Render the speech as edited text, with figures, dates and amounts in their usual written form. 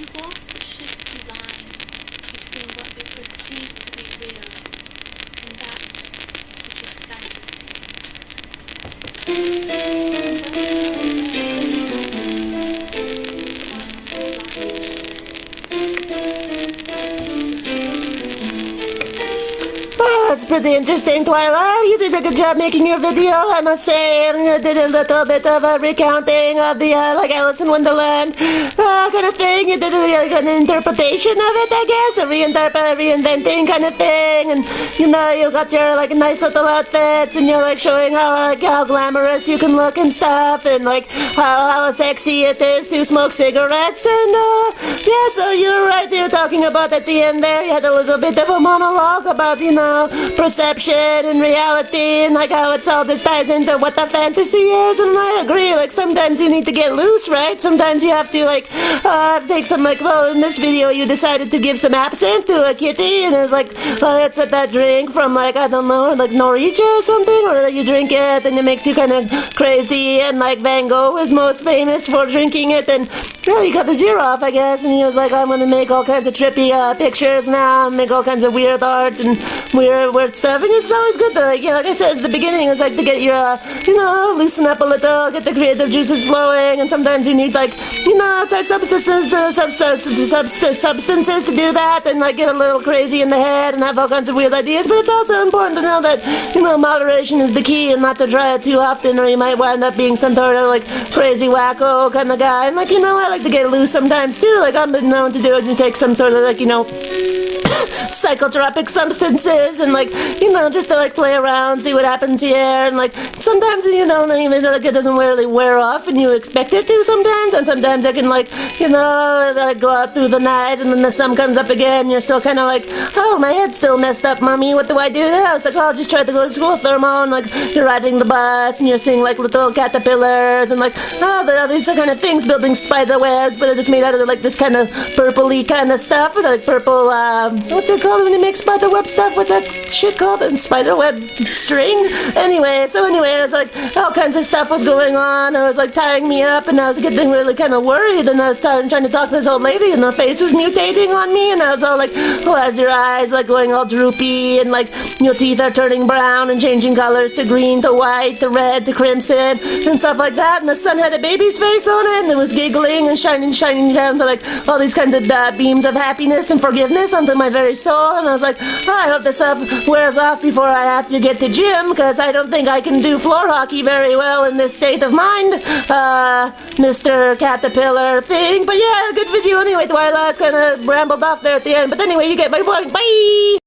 between both the shifty lines, between what they perceive to be real and that which excites That's pretty interesting, Twyla. You did a good job making your video, I must say. And you did a little bit of a recounting of the, like Alice in Wonderland kind of thing. You did an interpretation of it, I guess. A reinventing kind of thing. And, you know, you got your, like, nice little outfits. And you're, like, showing how glamorous you can look and stuff. And, like, how sexy it is to smoke cigarettes. And, yeah, so you're right. You're talking about at the end there. You had a little bit of a monologue about, you know, perception and reality and like how it's all this ties into what the fantasy is. And I agree, like sometimes you need to get loose, right? Sometimes you have to like take some, like, well, in this video you decided to give some absinthe to a kitty and it's like, well, let's let that drink from, like, I don't know, like Norwegia or something, or that you drink it and it makes you kind of crazy. And like Van Gogh is most famous for drinking it, and well, he got the zero off, I guess, and he was like, I'm gonna make all kinds of trippy pictures now, make all kinds of weird art and weird stuff. And it's always good to, like, yeah, like I said at the beginning, it's like to get your, you know, loosen up a little, get the creative juices flowing, and sometimes you need, like, you know, outside substances to do that, and like get a little crazy in the head and have all kinds of weird ideas. But it's also important to know that, you know, moderation is the key, and not to try it too often, or you might wind up being some sort of like crazy wacko kind of guy. And like, you know, I like to get loose sometimes too. Like I've been known to do it and take some sort of, like, you know, psychotropic substances and, like, you know, just to like play around, see what happens here. And like sometimes, you know, even like it doesn't really wear off and you expect it to sometimes, and sometimes it can, like, you know, like go out through the night and then the sun comes up again and you're still kind of like, oh, my head's still messed up, mommy, what do I do now? It's like, oh, I'll just try to go to school, Thermo. And like you're riding the bus and you're seeing like little caterpillars and like, oh, there are these kind of things building spider webs, but they're just made out of like this kind of purpley kind of stuff, or like purple, what's it called when they make spider web stuff? What's that shit called? And spider web string? Anyway, it's like all kinds of stuff was going on. It was like tying me up, and I was getting really kind of worried, and I was trying to talk to this old lady, and her face was mutating on me, and I was all like, oh, as your eyes like going all droopy, and like your teeth are turning brown and changing colors to green to white to red to crimson and stuff like that. And the sun had a baby's face on it, and it was giggling and shining down to like all these kinds of beams of happiness and forgiveness onto my very soul. And I was like, oh, I hope this stuff wears off before I have to get to gym, because I don't think I can do floor hockey very well in this state of mind, Mr. Caterpillar thing. But yeah, good video anyway, Twyla. It's kind of rambled off there at the end. But anyway, you get my point. Bye!